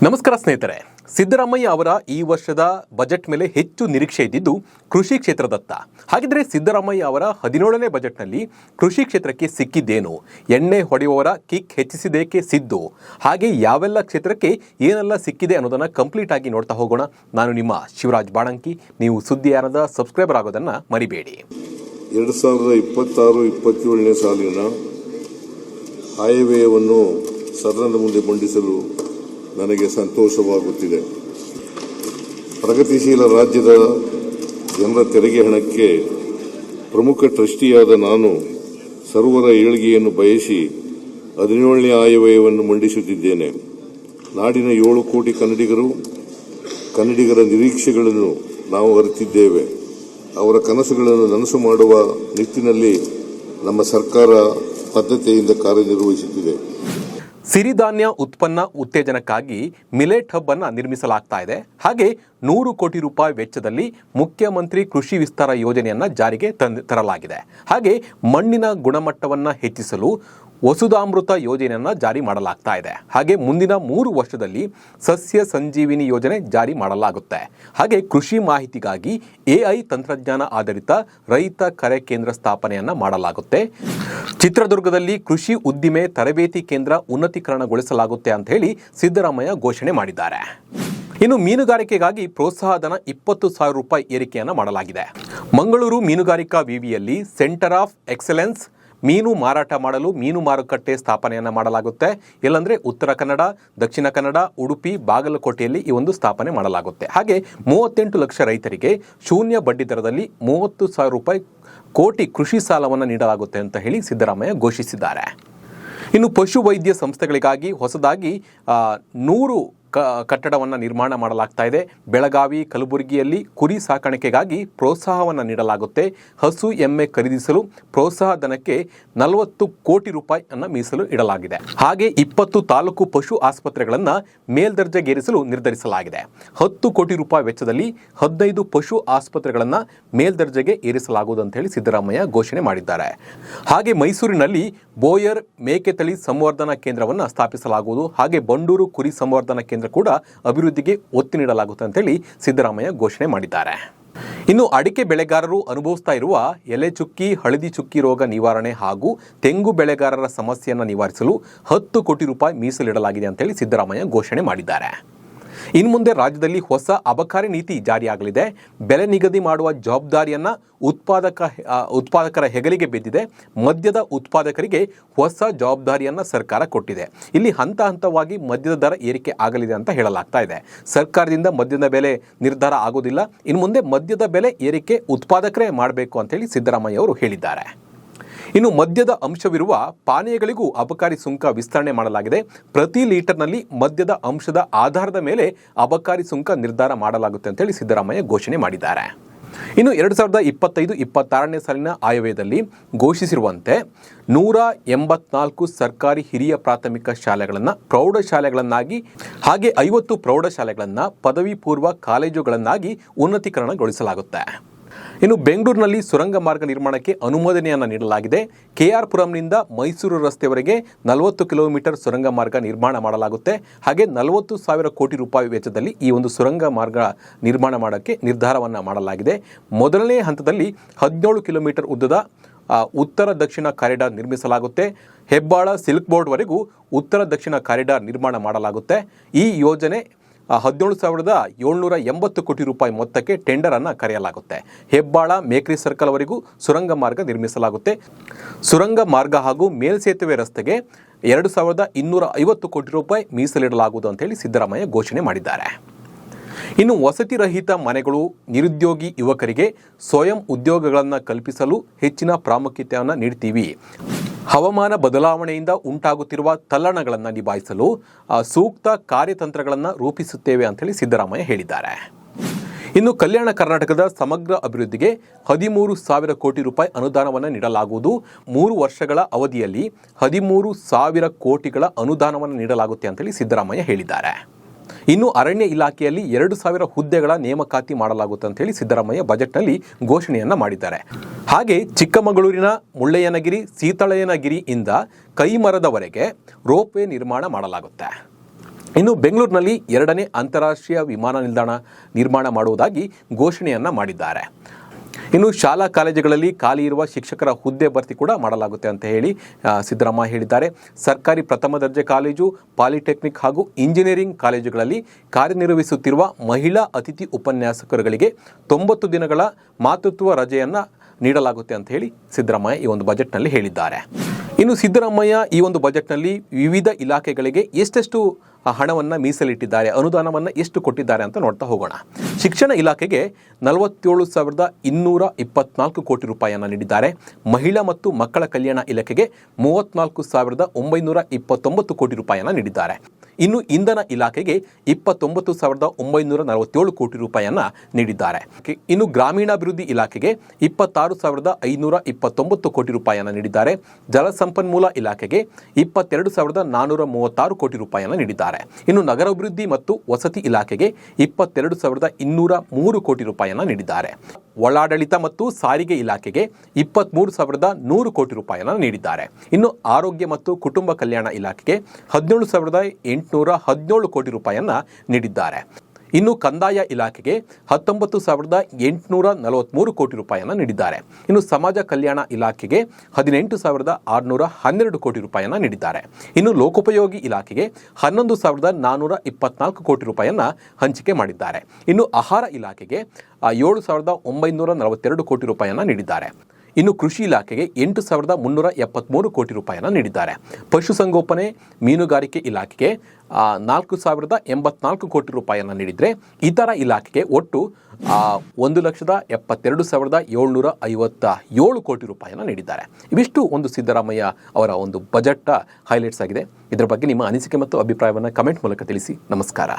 ನಮಸ್ಕಾರ ಸ್ನೇಹಿತರೆ. ಸಿದ್ದರಾಮಯ್ಯ ಅವರ ಈ ವರ್ಷದ ಬಜೆಟ್ ಮೇಲೆ ಹೆಚ್ಚು ನಿರೀಕ್ಷೆ ಇದ್ದಿದ್ದು ಕೃಷಿ ಕ್ಷೇತ್ರದತ್ತ. ಹಾಗಿದ್ರೆ ಸಿದ್ದರಾಮಯ್ಯ ಅವರ 17ನೇ ಬಜೆಟ್ನಲ್ಲಿ ಕೃಷಿ ಕ್ಷೇತ್ರಕ್ಕೆ ಸಿಕ್ಕಿದ್ದೇನು? ಎಣ್ಣೆ ಹೊಡೆಯುವವರ ಕಿಕ್ ಹೆಚ್ಚಿಸಿದೇಕೆ ಸಿದ್ದು? ಹಾಗೆ ಯಾವೆಲ್ಲ ಕ್ಷೇತ್ರಕ್ಕೆ ಏನೆಲ್ಲ ಸಿಕ್ಕಿದೆ ಅನ್ನೋದನ್ನು ಕಂಪ್ಲೀಟ್ ಆಗಿ ನೋಡ್ತಾ ಹೋಗೋಣ. ನಾನು ನಿಮ್ಮ ಶಿವರಾಜ್ ಬಾಣಂಕಿ. ನೀವು ಸುದ್ದಿ ಯಾನದ ಸಬ್ಸ್ಕ್ರೈಬರ್ ಆಗೋದನ್ನು ಮರಿಬೇಡಿ. 2026-27ನೇ ಸಾಲಿನ ಆಯವ್ಯಯವನ್ನು ಸದನದ ಮುಂದೆ ಮಂಡಿಸಲು ನನಗೆ ಸಂತೋಷವಾಗುತ್ತಿದೆ. ಪ್ರಗತಿಶೀಲ ರಾಜ್ಯದ ಜನರ ತೆರಿಗೆ ಹಣಕ್ಕೆ ಪ್ರಮುಖ ಟ್ರಸ್ಟಿಯಾದ ನಾನು ಸರ್ವರ ಏಳಿಗೆಯನ್ನು ಬಯಸಿ 17ನೇ ಆಯವ್ಯಯವನ್ನು ಮಂಡಿಸುತ್ತಿದ್ದೇನೆ. ನಾಡಿನ 7 ಕೋಟಿ ಕನ್ನಡಿಗರ ನಿರೀಕ್ಷೆಗಳನ್ನು ನಾವು ಅರಿತಿದ್ದೇವೆ. ಅವರ ಕನಸುಗಳನ್ನು ನನಸು ಮಾಡುವ ನಿಟ್ಟಿನಲ್ಲಿ ನಮ್ಮ ಸರ್ಕಾರ ಬದ್ಧತೆಯಿಂದ ಕಾರ್ಯನಿರ್ವಹಿಸುತ್ತಿದೆ. ಸಿರಿಧಾನ್ಯ ಉತ್ಪನ್ನ ಉತ್ತೇಜನಕ್ಕಾಗಿ ಮಿಲೆಟ್ ಹಬ್ ಅನ್ನು ನಿರ್ಮಿಸಲಾಗ್ತಾ ಇದೆ. ಹಾಗೆ 100 ಕೋಟಿ ರೂಪಾಯಿ ವೆಚ್ಚದಲ್ಲಿ ಮುಖ್ಯಮಂತ್ರಿ ಕೃಷಿ ವಿಸ್ತಾರ ಯೋಜನೆಯನ್ನು ಜಾರಿಗೆ ತರಲಾಗಿದೆ. ಹಾಗೆ ಮಣ್ಣಿನ ಗುಣಮಟ್ಟವನ್ನು ಹೆಚ್ಚಿಸಲು ವಸುಧಾಮೃತ ಯೋಜನೆಯನ್ನು ಜಾರಿ ಮಾಡಲಾಗ್ತಾ ಇದೆ. ಹಾಗೆ ಮುಂದಿನ 3 ವರ್ಷದಲ್ಲಿ ಸಸ್ಯ ಸಂಜೀವಿನಿ ಯೋಜನೆ ಜಾರಿ ಮಾಡಲಾಗುತ್ತೆ. ಹಾಗೆ ಕೃಷಿ ಮಾಹಿತಿಗಾಗಿ AI ತಂತ್ರಜ್ಞಾನ ಆಧಾರಿತ ರೈತ ಕರೆ ಕೇಂದ್ರ ಸ್ಥಾಪನೆಯನ್ನು ಮಾಡಲಾಗುತ್ತೆ. ಚಿತ್ರದುರ್ಗದಲ್ಲಿ ಕೃಷಿ ಉದ್ದಿಮೆ ತರಬೇತಿ ಕೇಂದ್ರ ಉನ್ನತೀಕರಣಗೊಳಿಸಲಾಗುತ್ತೆ ಅಂತ ಹೇಳಿ ಸಿದ್ದರಾಮಯ್ಯ ಘೋಷಣೆ ಮಾಡಿದ್ದಾರೆ. ಇನ್ನು ಮೀನುಗಾರಿಕೆಗಾಗಿ ಪ್ರೋತ್ಸಾಹಧನ 20,000 ರೂಪಾಯಿ ಏರಿಕೆಯನ್ನು ಮಾಡಲಾಗಿದೆ. ಮಂಗಳೂರು ಮೀನುಗಾರಿಕಾ ವಿವಿಯಲ್ಲಿ ಸೆಂಟರ್ ಆಫ್ ಎಕ್ಸಲೆನ್ಸ್ ಮೀನು ಮಾರಾಟ ಮಾಡಲು ಮೀನು ಮಾರುಕಟ್ಟೆ ಸ್ಥಾಪನೆಯನ್ನು ಮಾಡಲಾಗುತ್ತೆ. ಇಲ್ಲಾಂದರೆ ಉತ್ತರ ಕನ್ನಡ, ದಕ್ಷಿಣ ಕನ್ನಡ, ಉಡುಪಿ, ಬಾಗಲಕೋಟೆಯಲ್ಲಿ ಈ ಒಂದು ಸ್ಥಾಪನೆ ಮಾಡಲಾಗುತ್ತೆ. ಹಾಗೆ 38 ಲಕ್ಷ ರೈತರಿಗೆ ಶೂನ್ಯ ಬಡ್ಡಿ ದರದಲ್ಲಿ 30,000 ರೂಪಾಯಿ ಕೋಟಿ ಕೃಷಿ ಸಾಲವನ್ನು ನೀಡಲಾಗುತ್ತೆ ಅಂತ ಹೇಳಿ ಸಿದ್ದರಾಮಯ್ಯ ಘೋಷಿಸಿದ್ದಾರೆ. ಇನ್ನು ಪಶು ವೈದ್ಯ ಸಂಸ್ಥೆಗಳಿಗಾಗಿ ಹೊಸದಾಗಿ 100 ಕಟ್ಟಡವನ್ನು ನಿರ್ಮಾಣ ಮಾಡಲಾಗ್ತಾ ಇದೆ. ಬೆಳಗಾವಿ, ಕಲಬುರಗಿಯಲ್ಲಿ ಕುರಿ ಸಾಕಾಣಿಕೆಗಾಗಿ ಪ್ರೋತ್ಸಾಹವನ್ನು ನೀಡಲಾಗುತ್ತೆ. ಹಸು ಎಮ್ಮೆ ಖರೀದಿಸಲು ಪ್ರೋತ್ಸಾಹ ಧನಕ್ಕೆ 40 ಕೋಟಿ ರೂಪಾಯಿಯನ್ನು ಮೀಸಲು ಇಡಲಾಗಿದೆ. ಹಾಗೆ 20 ತಾಲೂಕು ಪಶು ಆಸ್ಪತ್ರೆಗಳನ್ನು ಮೇಲ್ದರ್ಜೆಗೇರಿಸಲು ನಿರ್ಧರಿಸಲಾಗಿದೆ. 10 ಕೋಟಿ ರೂಪಾಯಿ ವೆಚ್ಚದಲ್ಲಿ 15 ಪಶು ಆಸ್ಪತ್ರೆಗಳನ್ನು ಮೇಲ್ದರ್ಜೆಗೆ ಏರಿಸಲಾಗುವುದು ಅಂತ ಹೇಳಿ ಸಿದ್ದರಾಮಯ್ಯ ಘೋಷಣೆ ಮಾಡಿದ್ದಾರೆ. ಹಾಗೆ ಮೈಸೂರಿನಲ್ಲಿ ಬೋಯರ್ ಮೇಕೆ ತಳಿ ಸಂವರ್ಧನಾ ಕೇಂದ್ರವನ್ನು ಸ್ಥಾಪಿಸಲಾಗುವುದು. ಹಾಗೆ ಬಂಡೂರು ಕುರಿ ಸಂವರ್ಧನಾ ಕೇಂದ್ರ ಕೂಡ ಅಭಿವೃದ್ಧಿಗೆ ಒತ್ತು ನೀಡಲಾಗುತ್ತೆ ಅಂತೇಳಿ ಸಿದ್ದರಾಮಯ್ಯ ಘೋಷಣೆ ಮಾಡಿದ್ದಾರೆ. ಇನ್ನು ಅಡಿಕೆ ಬೆಳೆಗಾರರು ಅನುಭವಿಸ್ತಾ ಇರುವ ಎಲೆ ಚುಕ್ಕಿ, ಹಳದಿ ಚುಕ್ಕಿ ರೋಗ ನಿವಾರಣೆ ಹಾಗೂ ತೆಂಗು ಬೆಳೆಗಾರರ ಸಮಸ್ಯೆಯನ್ನು ನಿವಾರಿಸಲು 10 ಕೋಟಿ ರೂಪಾಯಿ ಮೀಸಲಿಡಲಾಗಿದೆ ಅಂತೇಳಿ ಸಿದ್ದರಾಮಯ್ಯ ಘೋಷಣೆ ಮಾಡಿದ್ದಾರೆ. ಇನ್ನು ಮುಂದೆ ರಾಜ್ಯದಲ್ಲಿ ಹೊಸ ಅಬಕಾರಿ ನೀತಿ ಜಾರಿಯಾಗಲಿದೆ. ಬೆಲೆ ನಿಗದಿ ಮಾಡುವ ಜವಾಬ್ದಾರಿಯನ್ನು ಉತ್ಪಾದಕರ ಹೆಗಲಿಗೆ ಬಿದ್ದಿದೆ. ಮದ್ಯದ ಉತ್ಪಾದಕರಿಗೆ ಹೊಸ ಜವಾಬ್ದಾರಿಯನ್ನು ಸರ್ಕಾರ ಕೊಟ್ಟಿದೆ. ಇಲ್ಲಿ ಹಂತ ಹಂತವಾಗಿ ಮದ್ಯದ ದರ ಏರಿಕೆ ಆಗಲಿದೆ ಅಂತ ಹೇಳಲಾಗ್ತಾ ಇದೆ. ಸರ್ಕಾರದಿಂದ ಮದ್ಯದ ಬೆಲೆ ನಿರ್ಧಾರ ಆಗೋದಿಲ್ಲ. ಇನ್ನು ಮುಂದೆ ಮದ್ಯದ ಬೆಲೆ ಏರಿಕೆ ಉತ್ಪಾದಕರೇ ಮಾಡಬೇಕು ಅಂತೇಳಿ ಸಿದ್ದರಾಮಯ್ಯ ಅವರು ಹೇಳಿದ್ದಾರೆ. ಇನ್ನು ಮದ್ಯದ ಅಂಶವಿರುವ ಪಾನೀಯಗಳಿಗೂ ಅಬಕಾರಿ ಸುಂಕ ವಿಸ್ತರಣೆ ಮಾಡಲಾಗಿದೆ. ಪ್ರತಿ ಲೀಟರ್ನಲ್ಲಿ ಮದ್ಯದ ಅಂಶದ ಆಧಾರದ ಮೇಲೆ ಅಬಕಾರಿ ಸುಂಕ ನಿರ್ಧಾರ ಮಾಡಲಾಗುತ್ತೆ ಅಂತೇಳಿ ಸಿದ್ದರಾಮಯ್ಯ ಘೋಷಣೆ ಮಾಡಿದ್ದಾರೆ. ಇನ್ನು 2025-26ನೇ ಸಾಲಿನ ಆಯವ್ಯಯದಲ್ಲಿ ಘೋಷಿಸಿರುವಂತೆ 184 ಸರ್ಕಾರಿ ಹಿರಿಯ ಪ್ರಾಥಮಿಕ ಶಾಲೆಗಳನ್ನು ಪ್ರೌಢಶಾಲೆಗಳನ್ನಾಗಿ ಹಾಗೆ 50 ಪ್ರೌಢಶಾಲೆಗಳನ್ನು ಪದವಿ ಪೂರ್ವ ಕಾಲೇಜುಗಳನ್ನಾಗಿ ಉನ್ನತೀಕರಣಗೊಳಿಸಲಾಗುತ್ತೆ. ಇನ್ನು ಬೆಂಗಳೂರಿನಲ್ಲಿ ಸುರಂಗ ಮಾರ್ಗ ನಿರ್ಮಾಣಕ್ಕೆ ಅನುಮೋದನೆಯನ್ನು ನೀಡಲಾಗಿದೆ. KR ಪುರಂನಿಂದ ಮೈಸೂರು ರಸ್ತೆವರೆಗೆ 40 ಕಿಲೋಮೀಟರ್ ಸುರಂಗ ಮಾರ್ಗ ನಿರ್ಮಾಣ ಮಾಡಲಾಗುತ್ತೆ. ಹಾಗೆ 40,000 ಕೋಟಿ ರೂಪಾಯಿ ವೆಚ್ಚದಲ್ಲಿ ಈ ಒಂದು ಸುರಂಗ ಮಾರ್ಗ ನಿರ್ಮಾಣ ಮಾಡೋಕ್ಕೆ ನಿರ್ಧಾರವನ್ನು ಮಾಡಲಾಗಿದೆ. ಮೊದಲನೇ ಹಂತದಲ್ಲಿ 17 ಕಿಲೋಮೀಟರ್ ಉದ್ದದ ಉತ್ತರ ದಕ್ಷಿಣ ಕಾರಿಡಾರ್ ನಿರ್ಮಿಸಲಾಗುತ್ತೆ. ಹೆಬ್ಬಾಳ ಸಿಲ್ಕ್ ಬೋರ್ಡ್ವರೆಗೂ ಉತ್ತರ ದಕ್ಷಿಣ ಕಾರಿಡಾರ್ ನಿರ್ಮಾಣ ಮಾಡಲಾಗುತ್ತೆ. ಈ ಯೋಜನೆ 17,780 ಕೋಟಿ ರೂಪಾಯಿ ಮೊತ್ತಕ್ಕೆ ಟೆಂಡರ್ ಅನ್ನು ಕರೆಯಲಾಗುತ್ತೆ. ಹೆಬ್ಬಾಳ ಮೇಕ್ರಿ ಸರ್ಕಲ್ ವರೆಗೂ ಸುರಂಗ ಮಾರ್ಗ ನಿರ್ಮಿಸಲಾಗುತ್ತೆ. ಸುರಂಗ ಮಾರ್ಗ ಹಾಗೂ ಮೇಲ್ಸೇತುವೆ ರಸ್ತೆಗೆ 2,250 ಕೋಟಿ ರೂಪಾಯಿ ಮೀಸಲಿಡಲಾಗುವುದು ಅಂತೇಳಿ ಸಿದ್ದರಾಮಯ್ಯ ಘೋಷಣೆ ಮಾಡಿದ್ದಾರೆ. ಇನ್ನು ವಸತಿ ರಹಿತ ಮನೆಗಳು, ನಿರುದ್ಯೋಗಿ ಯುವಕರಿಗೆ ಸ್ವಯಂ ಉದ್ಯೋಗಗಳನ್ನು ಕಲ್ಪಿಸಲು ಹೆಚ್ಚಿನ ಪ್ರಾಮುಖ್ಯತೆಯನ್ನು ನೀಡ್ತೀವಿ. ಹವಾಮಾನ ಬದಲಾವಣೆಯಿಂದ ಉಂಟಾಗುತ್ತಿರುವ ತಲ್ಲಣಗಳನ್ನು ನಿಭಾಯಿಸಲು ಸೂಕ್ತ ಕಾರ್ಯತಂತ್ರಗಳನ್ನು ರೂಪಿಸುತ್ತೇವೆ ಅಂತೇಳಿ ಸಿದ್ದರಾಮಯ್ಯ ಹೇಳಿದ್ದಾರೆ. ಇನ್ನು ಕಲ್ಯಾಣ ಕರ್ನಾಟಕದ ಸಮಗ್ರ ಅಭಿವೃದ್ಧಿಗೆ 13,000 ಕೋಟಿ ರೂಪಾಯಿ ಅನುದಾನವನ್ನು ನೀಡಲಾಗುವುದು. 3 ವರ್ಷಗಳ ಅವಧಿಯಲ್ಲಿ 13,000 ಕೋಟಿಗಳ ಅನುದಾನವನ್ನು ನೀಡಲಾಗುತ್ತೆ ಅಂತೇಳಿ ಸಿದ್ದರಾಮಯ್ಯ ಹೇಳಿದ್ದಾರೆ. ಇನ್ನು ಅರಣ್ಯ ಇಲಾಖೆಯಲ್ಲಿ 2,000 ಹುದ್ದೆಗಳ ನೇಮಕಾತಿ ಮಾಡಲಾಗುತ್ತೆ ಅಂತ ಹೇಳಿ ಸಿದ್ದರಾಮಯ್ಯ ಬಜೆಟ್ನಲ್ಲಿ ಘೋಷಣೆಯನ್ನ ಮಾಡಿದ್ದಾರೆ. ಹಾಗೆ ಚಿಕ್ಕಮಗಳೂರಿನ ಮುಳ್ಳಯ್ಯನಗಿರಿ ಸೀತಾಳಯ್ಯನಗಿರಿಯಿಂದ ಕೈಮರದವರೆಗೆ ರೋಪ್ವೇ ನಿರ್ಮಾಣ ಮಾಡಲಾಗುತ್ತೆ. ಇನ್ನು ಬೆಂಗಳೂರಿನಲ್ಲಿ 2ನೇ ಅಂತಾರಾಷ್ಟ್ರೀಯ ವಿಮಾನ ನಿಲ್ದಾಣ ನಿರ್ಮಾಣ ಮಾಡುವುದಾಗಿ ಘೋಷಣೆಯನ್ನು ಮಾಡಿದ್ದಾರೆ. ಇನ್ನು ಶಾಲಾ ಕಾಲೇಜುಗಳಲ್ಲಿ ಖಾಲಿ ಇರುವ ಶಿಕ್ಷಕರ ಹುದ್ದೆ ಭರ್ತಿ ಕೂಡ ಮಾಡಲಾಗುತ್ತೆ ಅಂತ ಹೇಳಿ ಸಿದ್ದರಾಮಯ್ಯ ಹೇಳಿದ್ದಾರೆ. ಸರ್ಕಾರಿ ಪ್ರಥಮ ದರ್ಜೆ ಕಾಲೇಜು, ಪಾಲಿಟೆಕ್ನಿಕ್ ಹಾಗೂ ಇಂಜಿನಿಯರಿಂಗ್ ಕಾಲೇಜುಗಳಲ್ಲಿ ಕಾರ್ಯನಿರ್ವಹಿಸುತ್ತಿರುವ ಮಹಿಳಾ ಅತಿಥಿ ಉಪನ್ಯಾಸಕರುಗಳಿಗೆ 90 ದಿನಗಳ ಮಾತೃತ್ವ ರಜೆಯನ್ನು ನೀಡಲಾಗುತ್ತೆ ಅಂತ ಹೇಳಿ ಸಿದ್ದರಾಮಯ್ಯ ಈ ಒಂದು ಬಜೆಟ್ನಲ್ಲಿ ಹೇಳಿದ್ದಾರೆ. ಇನ್ನು ಸಿದ್ದರಾಮಯ್ಯ ಈ ಒಂದು ಬಜೆಟ್ನಲ್ಲಿ ವಿವಿಧ ಇಲಾಖೆಗಳಿಗೆ ಎಷ್ಟೆಷ್ಟು ಹಣವನ್ನು ಮೀಸಲಿಟ್ಟಿದ್ದಾರೆ, ಅನುದಾನವನ್ನು ಎಷ್ಟು ಕೊಟ್ಟಿದ್ದಾರೆ ಅಂತ ನೋಡ್ತಾ ಹೋಗೋಣ. ಶಿಕ್ಷಣ ಇಲಾಖೆಗೆ 47,224 ಕೋಟಿ ರೂಪಾಯಿಯನ್ನು ನೀಡಿದ್ದಾರೆ. ಮಹಿಳಾ ಮತ್ತು ಮಕ್ಕಳ ಕಲ್ಯಾಣ ಇಲಾಖೆಗೆ 34,929 ಕೋಟಿ ರೂಪಾಯಿಯನ್ನು ನೀಡಿದ್ದಾರೆ. ಇನ್ನು ಇಂಧನ ಇಲಾಖೆಗೆ 29,947 ಕೋಟಿ ರೂಪಾಯಿಯನ್ನು ನೀಡಿದ್ದಾರೆ. ಇನ್ನು ಗ್ರಾಮೀಣಾಭಿವೃದ್ಧಿ ಇಲಾಖೆಗೆ 26,529 ಕೋಟಿ ರೂಪಾಯಿಯನ್ನು ನೀಡಿದ್ದಾರೆ. ಜಲಸಂಪನ್ಮೂಲ ಇಲಾಖೆಗೆ 22,436 ಕೋಟಿ ರೂಪಾಯಿಯನ್ನು ನೀಡಿದ್ದಾರೆ. ಇನ್ನು ನಗರಾಭಿವೃದ್ಧಿ ಮತ್ತು ವಸತಿ ಇಲಾಖೆಗೆ 22,203 ಕೋಟಿ ರೂಪಾಯಿಯನ್ನು ನೀಡಿದ್ದಾರೆ. ಒಳಾಡಳಿತ ಮತ್ತು ಸಾರಿಗೆ ಇಲಾಖೆಗೆ 23,100 ಕೋಟಿ ರೂಪಾಯಿಯನ್ನು ನೀಡಿದ್ದಾರೆ. ಇನ್ನು ಆರೋಗ್ಯ ಮತ್ತು ಕುಟುಂಬ ಕಲ್ಯಾಣ ಇಲಾಖೆಗೆ 17,817 ಕೋಟಿ ರೂಪಾಯಿಯನ್ನು ನೀಡಿದ್ದಾರೆ. ಇನ್ನು ಕಂದಾಯ ಇಲಾಖೆಗೆ 19,843 ಕೋಟಿ ರೂಪಾಯಿಯನ್ನು ನೀಡಿದ್ದಾರೆ. ಇನ್ನು ಸಮಾಜ ಕಲ್ಯಾಣ ಇಲಾಖೆಗೆ 18,612 ಕೋಟಿ ರೂಪಾಯಿಯನ್ನು ನೀಡಿದ್ದಾರೆ. ಇನ್ನು ಲೋಕೋಪಯೋಗಿ ಇಲಾಖೆಗೆ 11,424 ಕೋಟಿ ರೂಪಾಯಿಯನ್ನು ಹಂಚಿಕೆ ಮಾಡಿದ್ದಾರೆ. ಇನ್ನು ಆಹಾರ ಇಲಾಖೆಗೆ 7,942 ಕೋಟಿ ರೂಪಾಯಿಯನ್ನು ನೀಡಿದ್ದಾರೆ. ಇನ್ನು ಕೃಷಿ ಇಲಾಖೆಗೆ 8,373 ಕೋಟಿ ರೂಪಾಯಿಯನ್ನು ನೀಡಿದ್ದಾರೆ. ಪಶುಸಂಗೋಪನೆ ಮೀನುಗಾರಿಕೆ ಇಲಾಖೆಗೆ 4,084 ಕೋಟಿ ರೂಪಾಯಿಯನ್ನು ನೀಡಿದರೆ ಇತರ ಇಲಾಖೆಗೆ ಒಟ್ಟು 1,72,757 ಕೋಟಿ ರೂಪಾಯಿಯನ್ನು ನೀಡಿದ್ದಾರೆ. ಇವಿಷ್ಟು ಒಂದು ಸಿದ್ದರಾಮಯ್ಯ ಅವರ ಒಂದು ಬಜೆಟ್ ಹೈಲೈಟ್ಸ್ ಆಗಿದೆ. ಇದರ ಬಗ್ಗೆ ನಿಮ್ಮ ಅನಿಸಿಕೆ ಮತ್ತು ಅಭಿಪ್ರಾಯವನ್ನು ಕಮೆಂಟ್ ಮೂಲಕ ತಿಳಿಸಿ. ನಮಸ್ಕಾರ.